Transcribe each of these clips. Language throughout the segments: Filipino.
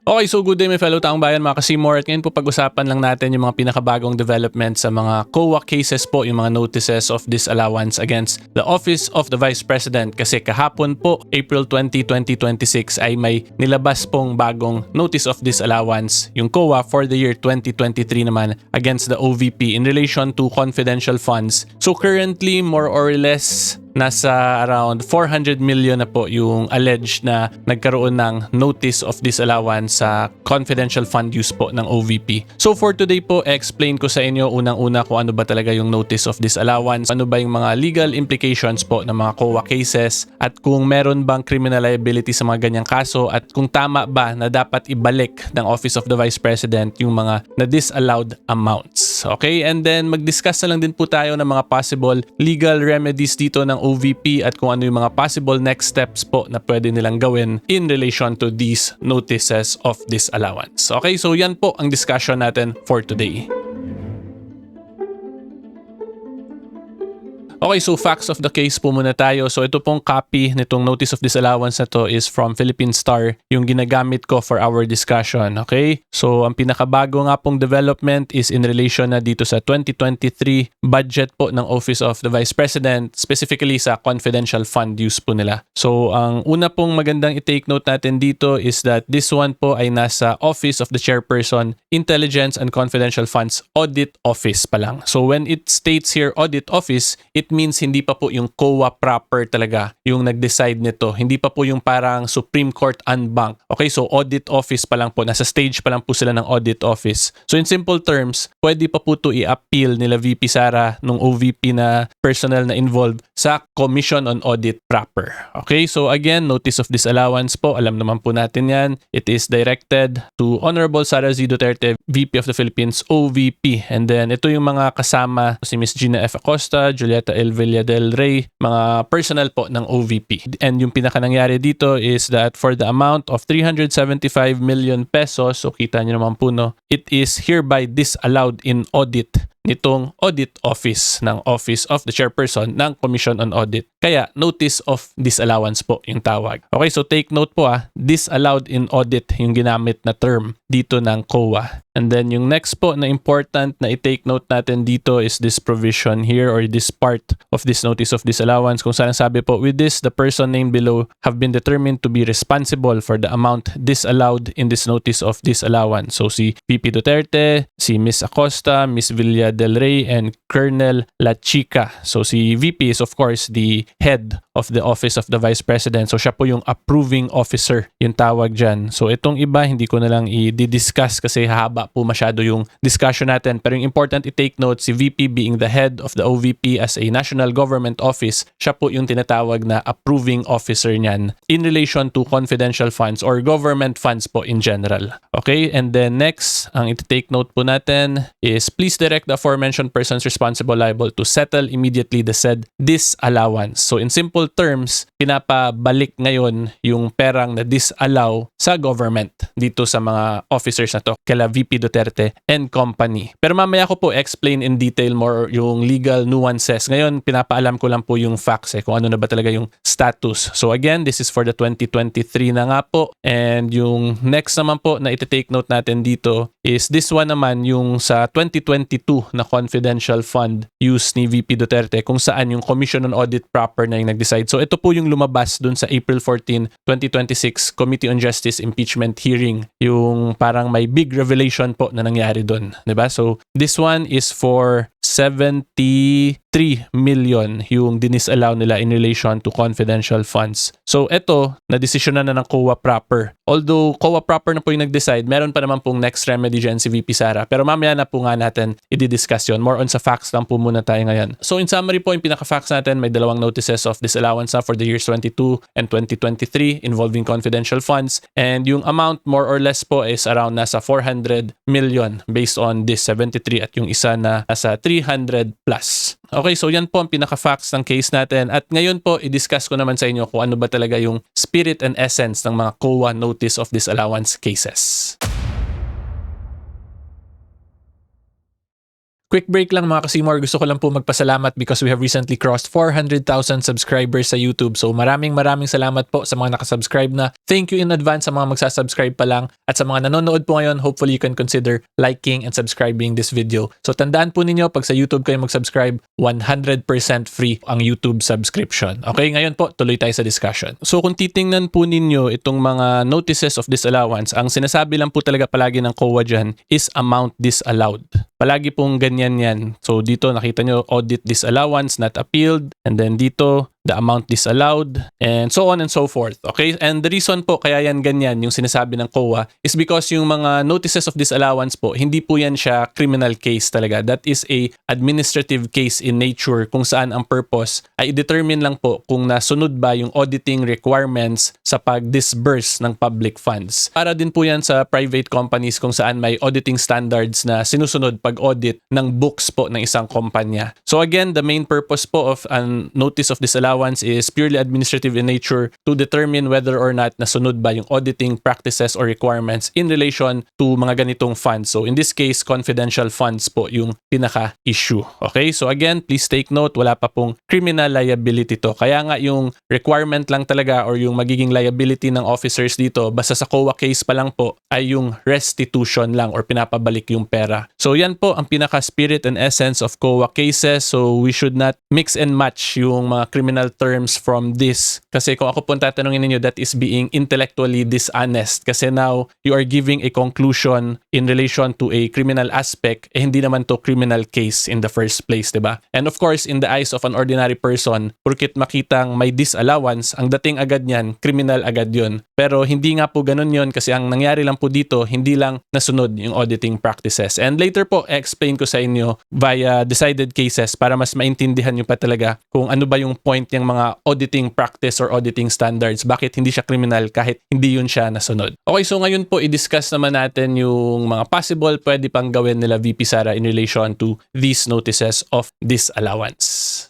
Okay, so good day my fellow taong bayan mga ka-Seymour. At ngayon po pag-usapan lang natin yung mga pinakabagong development sa mga COA cases po, yung mga notices of disallowance against the Office of the Vice President. Kasi kahapon po, April 20, 2026 ay may nilabas pong bagong notice of disallowance, yung COA for the year 2023 naman against the OVP in relation to confidential funds. So currently, more or less, nasa around 400 million na po yung alleged na nagkaroon ng notice of disallowance sa confidential fund use po ng OVP. So for today po, explain ko sa inyo unang-una kung ano ba talaga yung notice of disallowance, ano ba yung mga legal implications po ng mga COA cases, at kung meron bang criminal liability sa mga ganyang kaso, at kung tama ba na dapat ibalik ng Office of the Vice President yung mga na-disallowed amounts. Okay? And then mag-discuss na lang din po tayo ng mga possible legal remedies dito ng OVP at kung ano yung mga possible next steps po na pwede nilang gawin in relation to these notices of disallowance. Okay, so yan po ang discussion natin for today. Okay, so facts of the case po muna tayo. So ito pong copy nitong notice of disallowance na to is from Philippine Star, yung ginagamit ko for our discussion. Okay? So ang pinakabago nga pong development is in relation na dito sa 2023 budget po ng Office of the Vice President, specifically sa confidential fund use po nila. So ang una pong magandang i-take note natin dito is that this one po ay nasa Office of the Chairperson, Intelligence and Confidential Funds Audit Office pa lang. So when it states here Audit Office, it means hindi pa po yung COA proper talaga yung nag-decide nito. Hindi pa po yung parang Supreme Court unbank. Okay, so audit office pa lang po. Nasa stage pa lang po sila ng audit office. So in simple terms, pwede pa po to i-appeal nila VP Sara nung OVP na personnel na involved sa Commission on Audit proper. Okay, so again, notice of disallowance po. Alam naman po natin yan. It is directed to Honorable Sara Z. Duterte, VP of the Philippines, OVP. And then ito yung mga kasama, si Ms. Gina F. Acosta, Julieta L. Villa del Rey, mga personnel po ng OVP. And yung pinaka nangyari dito is that for the amount of 375 million pesos, so kita nyo naman po no, it is hereby disallowed in audit nitong audit office ng Office of the Chairperson ng Commission on Audit. Kaya notice of disallowance po yung tawag. Okay, so take note po disallowed in audit yung ginamit na term dito ng COA. And then yung next po na important na i-take note natin dito is this provision here or this part of this notice of disallowance kung saan sabi po, with this, the person named below have been determined to be responsible for the amount disallowed in this notice of disallowance. So si VP Duterte, si Ms. Acosta, Ms. Villa del Rey, and Colonel La Chica. So si VP is of course the head of the Office of the Vice President. So siya po yung approving officer, yung tawag dyan. So itong iba, hindi ko na lang i-discuss kasi haba po masyado yung discussion natin. Pero yung important i-take note, si VP being the head of the OVP as a national government office, siya po yung tinatawag na approving officer niyan in relation to confidential funds or government funds po in general. Okay, and then next, ang i-take note po natin is please direct the aforementioned persons responsible liable to settle immediately the said disallowance. So in simple terms, pinapabalik ngayon yung perang na disallow sa government dito sa mga officers na to, kala VP Duterte and company. Pero mamaya ko po explain in detail more yung legal nuances. Ngayon, pinapaalam ko lang po yung facts kung ano na ba talaga yung status. So again, this is for the 2023 na nga po. And yung next naman po na iti-take note natin dito is this one naman yung sa 2022 na confidential fund use ni VP Duterte kung saan yung Commission on Audit proper na yung nag-decide. So ito po yung lumabas dun sa April 14, 2026 Committee on Justice Impeachment hearing. Yung parang may big revelation po na nangyari dun. Diba? So this one is for 73 million yung dinisallow nila in relation to confidential funds. So ito, na-desisyonan na ng COA proper. Although COA proper na po yung nag-decide, meron pa naman pong next remedy dyan si VP Sara. Pero mamaya na po nga natin i-discuss yun. More on sa facts lang po muna tayo ngayon. So in summary po, yung pinaka-facts natin, may dalawang notices of disallowance na for the years 22 and 2023 involving confidential funds. And yung amount more or less po is around nasa 400 million based on this 73 at yung isa na nasa 300 plus. Okay, so yan po ang pinaka-facts ng case natin. At ngayon po, i-discuss ko naman sa inyo kung ano ba talaga yung spirit and essence ng mga COA notice of disallowance cases. Quick break lang mga Kasimor, gusto ko lang po magpasalamat because we have recently crossed 400,000 subscribers sa YouTube. So maraming salamat po sa mga nakasubscribe na. Thank you in advance sa mga magsasubscribe pa lang. At sa mga nanonood po ngayon, hopefully you can consider liking and subscribing this video. So tandaan po ninyo, pag sa YouTube kayo mag-subscribe, 100% free ang YouTube subscription. Okay, ngayon po, tuloy tayo sa discussion. So kung titingnan po ninyo itong mga notices of disallowance, ang sinasabi lang po talaga palagi ng COA dyan is amount disallowed. Palagi pong ganyan yan. So dito nakita nyo audit disallowance not appealed, and then dito the amount disallowed, and so on and so forth. Okay? And the reason po kaya yan ganyan yung sinasabi ng COA is because yung mga notices of disallowance po, hindi po yan siya criminal case talaga. That is a administrative case in nature kung saan ang purpose ay i-determine lang po kung nasunod ba yung auditing requirements sa pag-disburse ng public funds. Para din po yan sa private companies kung saan may auditing standards na sinusunod pag-audit ng books po ng isang kumpanya. So again, the main purpose po of an notice of disallowance is purely administrative in nature to determine whether or not nasunod ba yung auditing practices or requirements in relation to mga ganitong funds. So in this case, confidential funds po yung pinaka-issue. Okay? So again, please take note, wala pa pong criminal liability to. Kaya nga yung requirement lang talaga or yung magiging liability ng officers dito, basta sa COA case pa lang po, ay yung restitution lang or pinapabalik yung pera. So yan po ang pinaka-spirit and essence of COA cases. So we should not mix and match yung mga criminal terms from this. Kasi kung ako po tatanungin ninyo, that is being intellectually dishonest. Kasi now, you are giving a conclusion in relation to a criminal aspect, eh hindi naman to criminal case in the first place, diba? And of course, in the eyes of an ordinary person, purkit makitang may disallowance, ang dating agad niyan, criminal agad yun. Pero hindi nga po ganun yun kasi ang nangyari lang po dito, hindi lang nasunod yung auditing practices. And later po, explain ko sa inyo via decided cases para mas maintindihan nyo pa talaga kung ano ba yung point yung mga auditing practice or auditing standards. Bakit hindi siya criminal kahit hindi yun siya nasunod. Okay, so ngayon po i-discuss naman natin yung mga possible pwede pang gawin nila VP Sara in relation to these notices of disallowance.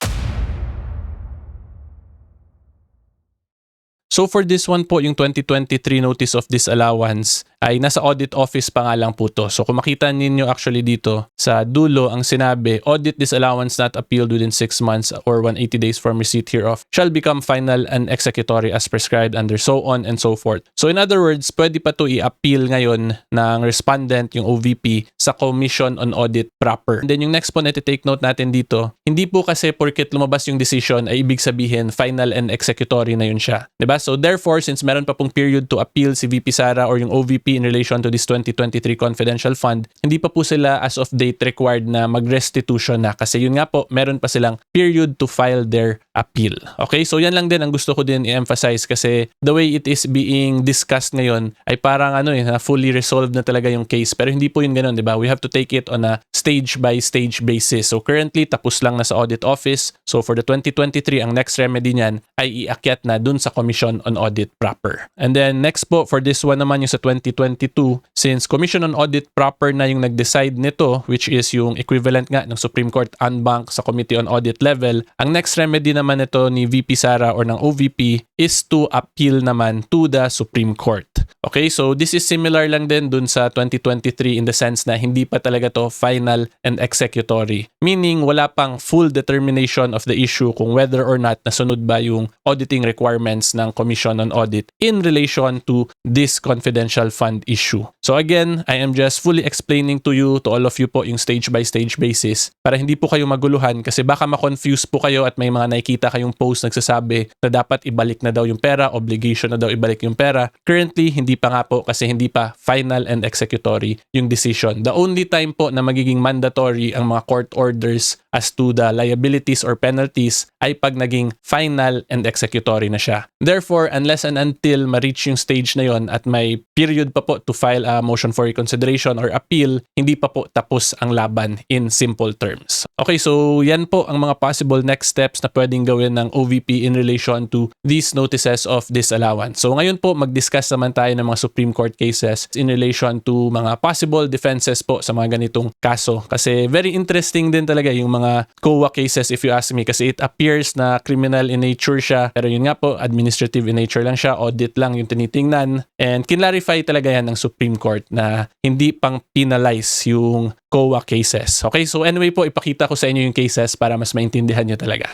So for this one po, yung 2023 Notice of Disallowance ay nasa audit office pa nga lang po to. So kung makita ninyo actually dito sa dulo ang sinabi, audit disallowance not appealed within 6 months or 180 days from receipt hereof shall become final and executory as prescribed under so on and so forth. So in other words, pwede pa to i-appeal ngayon ng respondent, yung OVP, sa Commission on Audit proper. And then yung next po na take note natin dito, hindi po kasi porket lumabas yung decision ay ibig sabihin final and executory na yun siya. Diba? So therefore, since meron pa pong period to appeal si VP Sara or yung OVP in relation to this 2023 confidential fund, hindi pa po sila as of date required na mag-restitution na kasi yun nga po, meron pa silang period to file their appeal. Okay? So yan lang din ang gusto ko din i-emphasize kasi the way it is being discussed ngayon ay parang na fully resolved na talaga yung case pero hindi po yun ganun, di ba? We have to take it on a stage by stage basis. So currently, tapos lang na sa audit office. So for the 2023, ang next remedy niyan ay iakyat na dun sa Commission on Audit proper. And then next po, for this one naman yung sa 2022, since Commission on Audit proper na yung nag-decide nito, which is yung equivalent nga ng Supreme Court en banc sa Committee on Audit level, ang next remedy naman ito ni VP Sara or ng OVP is to appeal naman to the Supreme Court. Okay, so this is similar lang din dun sa 2023 in the sense na hindi pa talaga to final and executory. Meaning, wala pang full determination of the issue kung whether or not nasunod ba yung auditing requirements ng Commission on Audit in relation to this confidential fund issue. So again, I am just fully explaining to you, to all of you po, yung stage by stage basis para hindi po kayo maguluhan kasi baka ma-confuse po kayo at may mga nakikita kayong post nagsasabi na dapat ibalik na daw yung pera, obligation na daw ibalik yung pera. Currently, hindi pa nga po kasi hindi pa final and executory yung decision. The only time po na magiging mandatory ang mga court orders as to the liabilities or penalties ay pag naging final and executory na siya. Therefore, unless and until ma-reach yung stage na yon at may period pa po to file a motion for reconsideration or appeal, hindi pa po tapos ang laban in simple terms. Okay, so yan po ang mga possible next steps na pwedeng gawin ng OVP in relation to these notices of disallowance. So ngayon po, mag-discuss naman tayo ng mga Supreme Court cases in relation to mga possible defenses po sa mga ganitong kaso. Kasi very interesting din talaga yung mga COA cases if you ask me kasi it appears na criminal in nature siya pero yun nga po, administrative administrative in nature lang siya, audit lang yung tinitingnan. And kinlarify talaga yan ng Supreme Court na hindi pang penalize yung COA cases. Okay, so anyway po, ipakita ko sa inyo yung cases para mas maintindihan nyo talaga.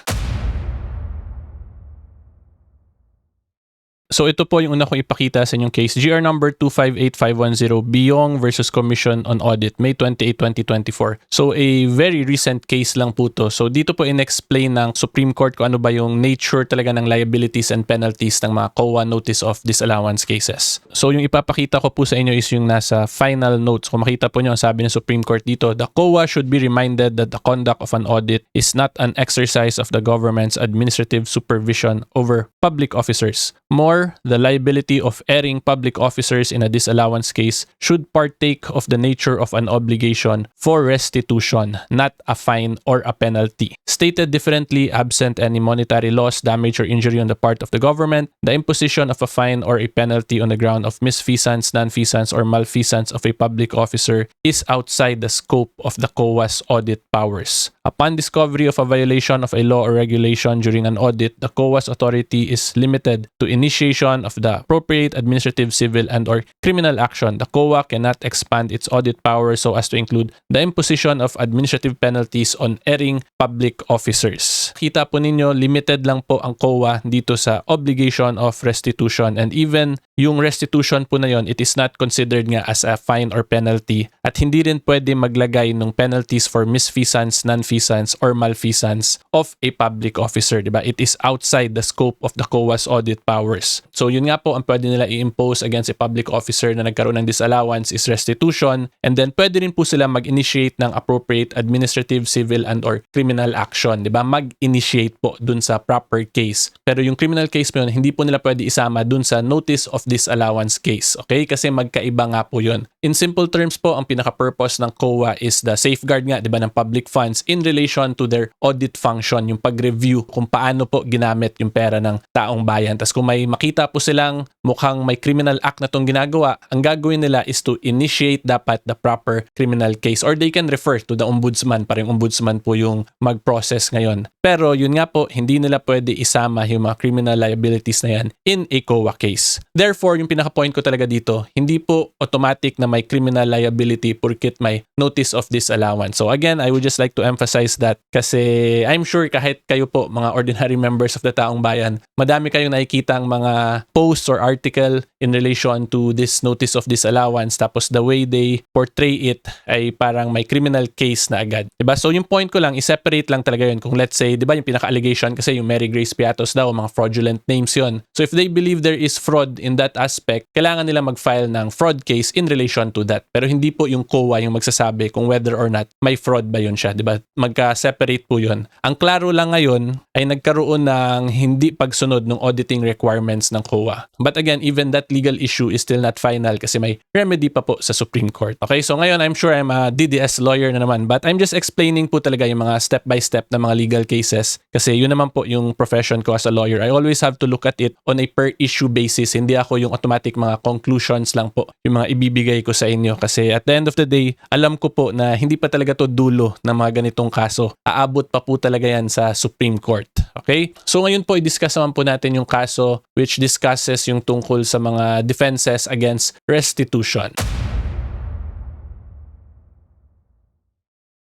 So ito po yung una kong ipakita sa inyong case. GR number 258510, Biong versus Commission on Audit, May 28, 2024. So a very recent case lang po to. So dito po in-explain ng Supreme Court kung ano ba yung nature talaga ng liabilities and penalties ng mga COA Notice of Disallowance cases. So yung ipapakita ko po sa inyo is yung nasa final notes. Kung makita po nyo, ang sabi ng Supreme Court dito, the COA should be reminded that the conduct of an audit is not an exercise of the government's administrative supervision over public officers. More, the liability of erring public officers in a disallowance case should partake of the nature of an obligation for restitution, not a fine or a penalty. Stated differently, absent any monetary loss, damage, or injury on the part of the government, the imposition of a fine or a penalty on the ground of misfeasance, nonfeasance, or malfeasance of a public officer is outside the scope of the COA's audit powers. Upon discovery of a violation of a law or regulation during an audit, the COA's authority is limited to initiation of the appropriate administrative, civil, and or criminal action. The COA cannot expand its audit power so as to include the imposition of administrative penalties on erring public officers. Kita po ninyo, limited lang po ang COA dito sa obligation of restitution, and even yung restitution po na yon, it is not considered nga as a fine or penalty, at hindi rin pwede maglagay ng penalties for misfeasance, nonfeasance, or malfeasance of a public officer, diba? It is outside the scope of the COA's audit powers. So yun nga po, ang pwede nila i-impose against a public officer na nagkaroon ng disallowance is restitution, and then pwede rin po sila mag-initiate ng appropriate administrative, civil, and or criminal action, diba? Mag-initiate po dun sa proper case. Pero yung criminal case po yun, hindi po nila pwede isama dun sa notice of disallowance case, okay? Kasi magkaiba nga po yun. In simple terms po, ang pinaka-purpose ng COA is the safeguard nga, diba, ng public funds in relation to their audit function, yung pag-review kung paano po ginamit yung pera ng taong bayan. Tapos kung may makita po silang mukhang may criminal act na tong ginagawa, ang gagawin nila is to initiate dapat the proper criminal case, or they can refer to the ombudsman. Parang ombudsman po yung mag-process ngayon. Pero yun nga po, hindi nila pwede isama yung mga criminal liabilities na yan in a COA case. Therefore, yung pinaka-point ko talaga dito, hindi po automatic na may criminal liability porket may notice of disallowance. So again, I would just like to emphasize that kasi I'm sure kahit kayo po, mga ordinary members of the taong bayan, madami kayong nakikitang mga posts or article in relation to this notice of disallowance, tapos the way they portray it ay parang may criminal case na agad. Diba? So yung point ko lang, i-separate lang talaga yun. Kung let's say, diba yung pinaka-allegation kasi yung Mary Grace Piatos daw, mga fraudulent names yun. So if they believe there is fraud in that aspect, kailangan nila mag-file ng fraud case in relation to that. Pero hindi po yung COA yung magsasabi kung whether or not may fraud ba yun siya. Diba? Magka-separate po yun. Ang klaro lang ngayon ay nagkaroon ng hindi pagsunod ng auditing requirements ng COA. But again, even that legal issue is still not final kasi may remedy pa po sa Supreme Court. Okay, so ngayon I'm sure I'm a DDS lawyer na naman, but I'm just explaining po talaga yung mga step-by-step na mga legal cases kasi yun naman po yung profession ko as a lawyer. I always have to look at it on a per-issue basis. Hindi ako yung automatic mga conclusions lang po yung mga ibibigay ko sa inyo kasi at the end of the day, alam ko po na hindi pa talaga to dulo ng mga ganitong kaso. Aabot pa po talaga yan sa Supreme Court. Okay? So ngayon po, i-discuss naman po natin yung kaso which discusses yung tungkol sa mga defenses against restitution.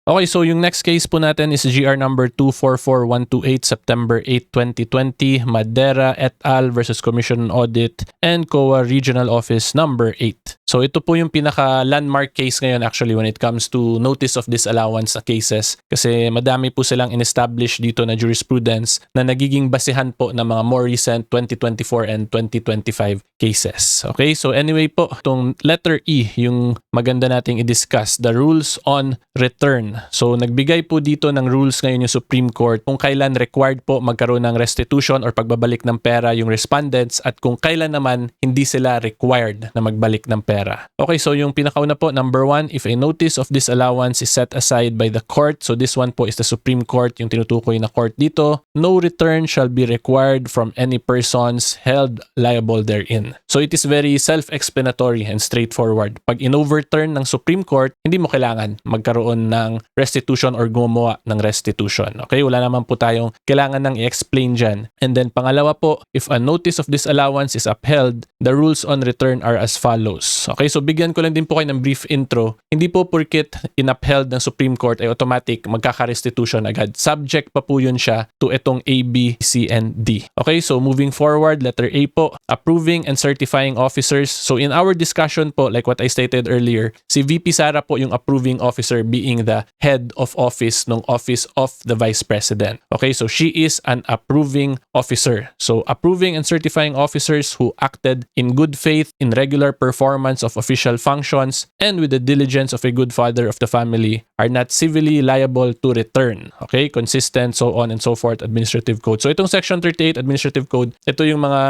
Okay, so yung next case po natin is GR number 244128, September 8, 2020, Madera et al. Versus Commission on Audit and COA Regional Office number 8. So ito po yung pinaka-landmark case ngayon actually when it comes to notice of disallowance na cases kasi madami po silang in-establish dito na jurisprudence na nagiging basihan po ng mga more recent 2024 and 2025 cases. Okay, so anyway po, itong letter E, yung maganda nating i-discuss, the rules on return. So nagbigay po dito ng rules ngayon yung Supreme Court kung kailan required po magkaroon ng restitution or pagbabalik ng pera yung respondents at kung kailan naman hindi sila required na magbalik ng pera. Okay, so yung pinakauna po, number 1, if a notice of disallowance is set aside by the court, so this one po is the Supreme Court, yung tinutukoy na court dito, no return shall be required from any persons held liable therein. So it is very self-explanatory and straightforward. Pag in-overturn overturn ng Supreme Court, hindi mo kailangan magkaroon ng restitution or gumawa ng restitution. Okay, wala naman po tayong kailangan nang i-explain dyan. And then pangalawa po, if a notice of disallowance is upheld, the rules on return are as follows. Okay, so bigyan ko lang din po kayo ng brief intro. Hindi po porket in-upheld ng Supreme Court ay automatic magkaka-restitution agad. Subject pa po yun siya to itong A, B, C, and D. Okay, so moving forward, letter A po, approving and certifying officers. So in our discussion po, like what I stated earlier, si VP Sara po yung approving officer being the head of office ng Office of the Vice President. Okay, so she is an approving officer. So approving and certifying officers who acted in good faith in regular performance of official functions and with the diligence of a good father of the family are not civilly liable to return. Okay, consistent, so on and so forth, Administrative Code. So itong Section 38 Administrative Code, ito yung mga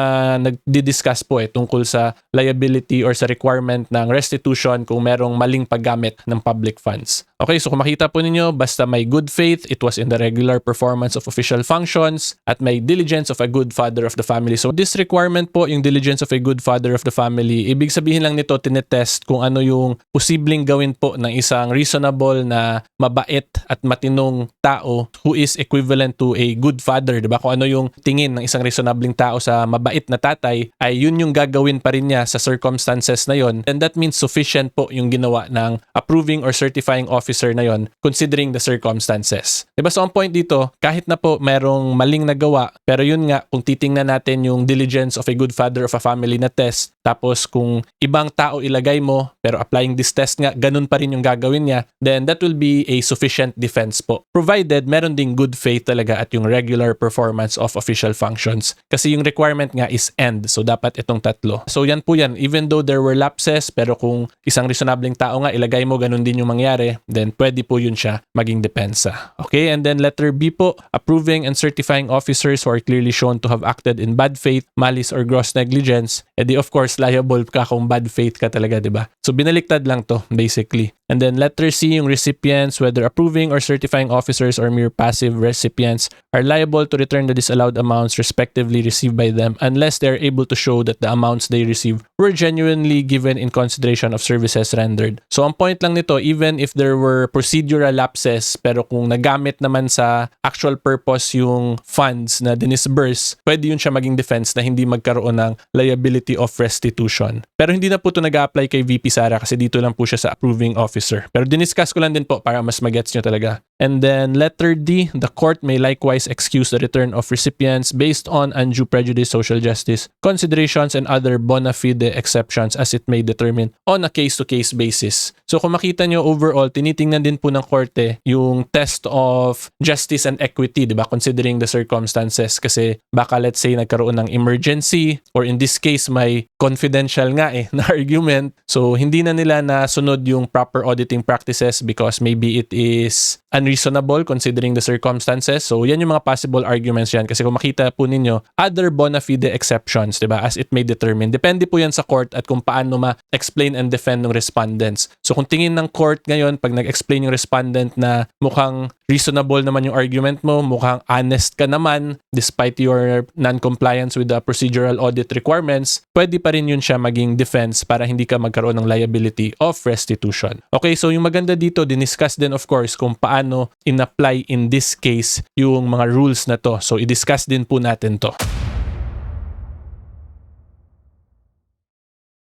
nagdi-discuss po tungkol sa liability or sa requirement ng restitution kung merong maling paggamit ng public funds. Okay, so kung makita po ninyo, basta may good faith, it was in the regular performance of official functions, at may diligence of a good father of the family. So this requirement po, yung diligence of a good father of the family, ibig sabihin lang nito, tinetest kung ano yung posibleng gawin po ng isang reasonable na mabait at matinong tao who is equivalent to a good father, diba? Kung ano yung tingin ng isang reasonabling tao sa mabait na tatay, ay yun yung gagawin pa rin niya sa circumstances na yon. And that means sufficient po yung ginawa ng approving or certifying officer na yon considering the circumstances. Diba? So ang point dito, kahit na po merong maling nagawa, pero yun nga, kung titingnan natin yung diligence of a good father of a family na test, tapos kung ibang tao ilagay mo, pero applying this test nga, ganun pa rin yung gagawin niya, then that will be a sufficient defense po. Provided meron ding good faith talaga at yung regular performance of official functions. Kasi yung requirement nga is end. So dapat itong tatlo. So yan po yan. Even though there were lapses, pero kung isang reasonabling tao nga ilagay mo, ganun din yung mangyari, then pwede po yun siya maging depensa. Okay, and then letter B po, approving and certifying officers who are clearly shown to have acted in bad faith, malice, or gross negligence, edi of course liable ka kung bad faith ka talaga, diba? So binaliktad lang to basically. And then letter C, yung recipients, whether approving or certifying officers or mere passive recipients, are liable to return the disallowed amounts respectively received by them unless they are able to show that the amounts they received were genuinely given in consideration of services rendered. So ang point lang nito, even if there were procedural lapses, pero kung nagamit naman sa actual purpose yung funds na dinisburse, pwede yun siya maging defense na hindi magkaroon ng liability of restitution. Pero hindi na po ito nag-apply kay VP Sara kasi dito lang po siya sa approving officer. Pero diniscuss ko lang din po para mas magets nyo talaga. And then letter D, the court may likewise excuse the return of recipients based on undue prejudice, social justice, considerations, and other bona fide exceptions as it may determine on a case-to-case basis. So kung makita nyo overall, tinitingnan din po ng korte yung test of justice and equity, diba? Considering the circumstances. Kasi baka let's say nagkaroon ng emergency or in this case may confidential nga na argument. So hindi na nila nasunod yung proper auditing practices because maybe it is unreasonable considering the circumstances. So yan yung mga possible arguments yan. Kasi kung makita po ninyo, other bona fide exceptions, diba? As it may determine. Depende po yan sa court at kung paano ma-explain and defend ng respondents. So kung tingin ng court ngayon, pag nag-explain yung respondent na mukhang reasonable naman yung argument mo, mukhang honest ka naman despite your non-compliance with the procedural audit requirements, pwede pa rin yun siya maging defense para hindi ka magkaroon ng liability of restitution. Okay, so yung maganda dito, diniscuss din of course kung paano in-apply in this case yung mga rules na to. So i-discuss din po natin to.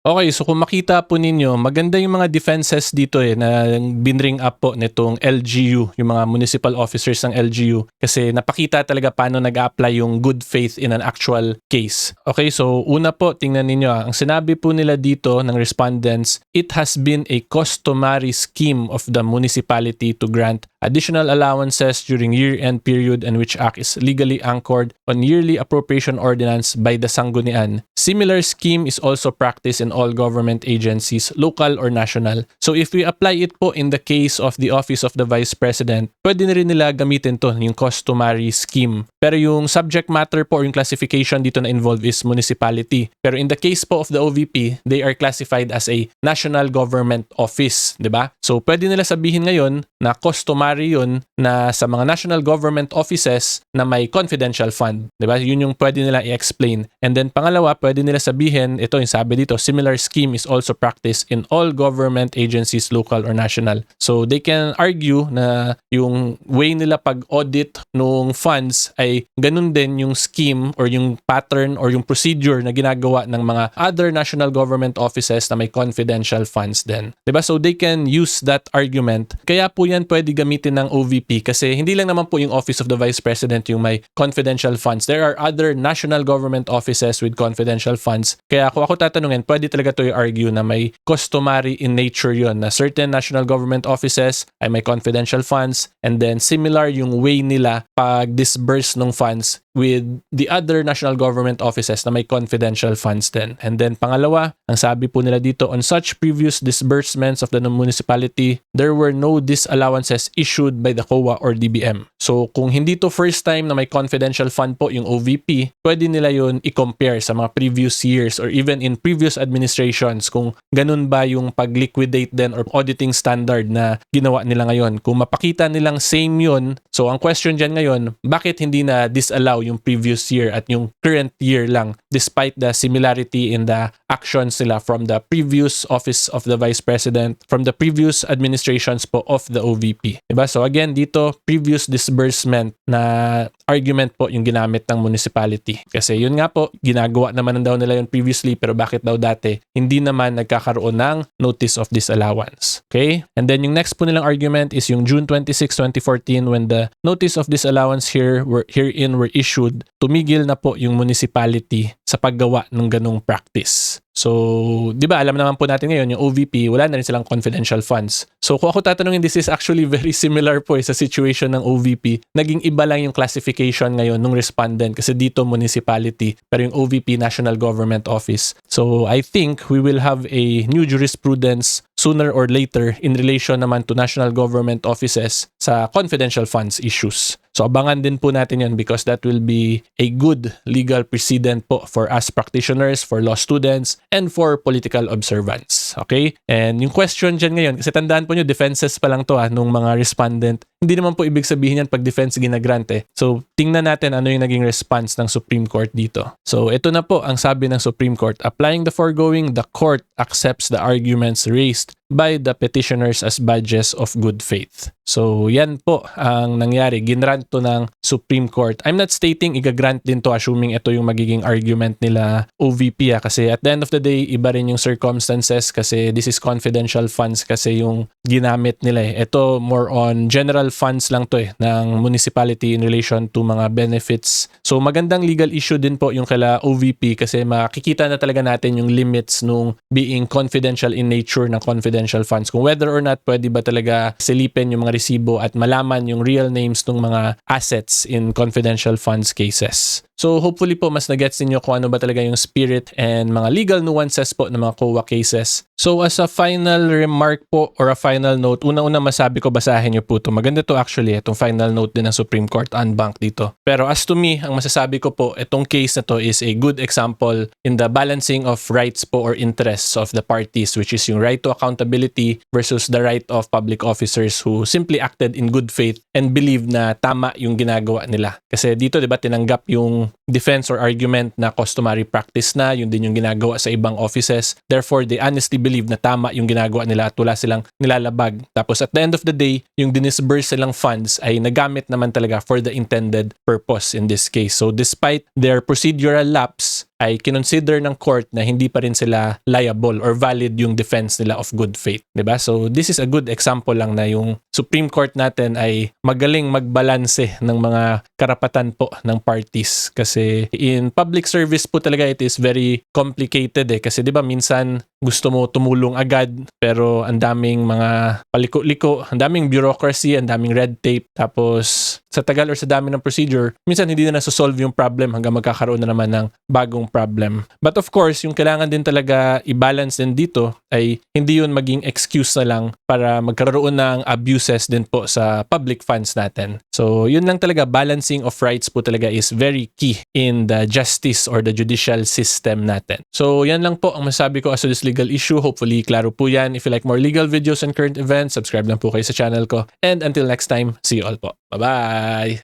Okay, so kung makita po ninyo, maganda yung mga defenses dito na binring up po nitong LGU, yung mga municipal officers ng LGU. Kasi napakita talaga paano nag-apply yung good faith in an actual case. Okay, so una po, tingnan ninyo. Ang sinabi po nila dito ng respondents, it has been a customary scheme of the municipality to grant additional allowances during year-end period and which act is legally anchored on yearly appropriation ordinance by the Sanggunian. Similar scheme is also practiced in all government agencies, local or national. So if we apply it po in the case of the Office of the Vice President, pwede na rin nila gamitin to, yung customary scheme. Pero yung subject matter po, yung classification dito na involved is municipality. Pero in the case po of the OVP, they are classified as a national government office, di ba? So pwede nila sabihin ngayon na customary yun na sa mga national government offices na may confidential fund, di ba? Yun yung pwede nila i-explain. And then pangalawa, pwede nila sabihin, ito yung sabi dito, similar similar scheme is also practiced in all government agencies, local or national. So they can argue na yung way nila pag-audit nung funds ay ganun din yung scheme or yung pattern or yung procedure na ginagawa ng mga other national government offices na may confidential funds din. Diba? So they can use that argument. Kaya po yan pwede gamitin ng OVP kasi hindi lang naman po yung Office of the Vice President yung may confidential funds. There are other national government offices with confidential funds. Kaya kung ako tatanungin, pwede talaga to i-argue na may customary in nature yun na certain national government offices ay may confidential funds and then similar yung way nila pag-disburse ng funds with the other national government offices na may confidential funds din. And then pangalawa, ang sabi po nila dito, on such previous disbursements of the municipality, there were no disallowances issued by the COA or DBM. So kung hindi to first time na may confidential fund po yung OVP, pwede nila yun i-compare sa mga previous years or even in previous administrations kung ganun ba yung pag-liquidate din or auditing standard na ginawa nila ngayon. Kung mapakita nilang same yun, so ang question dyan ngayon, bakit hindi na disallow yung previous year at yung current year lang despite the similarity in the actions nila from the previous Office of the Vice President, from the previous administrations po of the OVP. Diba? So again, dito, previous disbursement na argument po yung ginamit ng municipality. Kasi yun nga po, ginagawa naman daw nila yun previously pero bakit daw dati hindi naman nagkakaroon ng notice of disallowance. Okay? And then yung next po nilang argument is yung June 26, 2014 when the notice of disallowance herein were issued, tumigil na po yung municipality sa paggawa ng ganong practice. So, di ba, alam naman po natin ngayon, yung OVP, wala na rin silang confidential funds. So, kung ako tatanungin, this is actually very similar po sa situation ng OVP. Naging iba lang yung classification ngayon ng respondent kasi dito municipality, pero yung OVP, National Government Office. So, I think we will have a new jurisprudence sooner or later in relation naman to national government offices sa confidential funds issues. So abangan din po natin yun because that will be a good legal precedent po for us practitioners, for law students, and for political observance. Okay? And yung question dyan ngayon, kasi tandaan po nyo, defenses pa lang to nung mga respondent. Hindi naman po ibig sabihin yan pag defense ginagrant eh. So tingnan natin ano yung naging response ng Supreme Court dito. So ito na po ang sabi ng Supreme Court. Applying the foregoing, the court accepts the arguments raised by the petitioners as badges of good faith. So yan po ang nangyari. Ginrant to ng Supreme Court. I'm not stating igagrant din to assuming ito yung magiging argument nila OVP kasi at the end of the day, iba rin yung circumstances kasi this is confidential funds kasi yung ginamit nila eh. Ito more on general funds lang to ng municipality in relation to mga benefits. So magandang legal issue din po yung kala OVP kasi makikita na talaga natin yung limits nung being confidential in nature ng confidential funds. Kung whether or not pwede ba talaga silipin yung mga resibo at malaman yung real names ng mga assets in confidential funds cases. So hopefully po mas nagets ninyo kung ano ba talaga yung spirit and mga legal nuances po ng mga COA cases. So as a final remark po or a final note, una-una masabi ko basahin nyo po ito. Maganda to actually, itong final note din ng Supreme Court en banc dito. Pero as to me, ang masasabi ko po, itong case na to is a good example in the balancing of rights po or interests of the parties, which is yung right to accountability versus the right of public officers who simply acted in good faith and believe na tama yung ginagawa nila. Kasi dito, di ba, tinanggap yung defense or argument na customary practice na, yun din yung ginagawa sa ibang offices. Therefore, they honestly believe na tama yung ginagawa nila at wala silang nilalabag. Tapos at the end of the day, yung dinisburse silang funds ay nagamit naman talaga for the intended purpose in this case. So despite their procedural lapse, ay kinonsider ng court na hindi pa rin sila liable or valid yung defense nila of good faith. Diba? So this is a good example lang na yung Supreme Court natin ay magaling magbalanse ng mga karapatan po ng parties. Kasi in public service po talaga it is very complicated eh. Kasi diba minsan gusto mo tumulong agad pero ang daming mga paliko-liko, ang daming bureaucracy, ang daming red tape. Tapos sa tagal or sa dami ng procedure, minsan hindi na nasosolve yung problem hanggang magkakaroon na naman ng bagong problem. But of course, yung kailangan din talaga i-balance din dito ay hindi yun maging excuse na lang para magkaroon ng abuses din po sa public funds natin. So yun lang talaga, balancing of rights po talaga is very key in the justice or the judicial system natin. So yan lang po ang masabi ko as to this legal issue. Hopefully klaro po yan. If you like more legal videos and current events, subscribe lang po kayo sa channel ko. And until next time, see you all po. Bye-bye!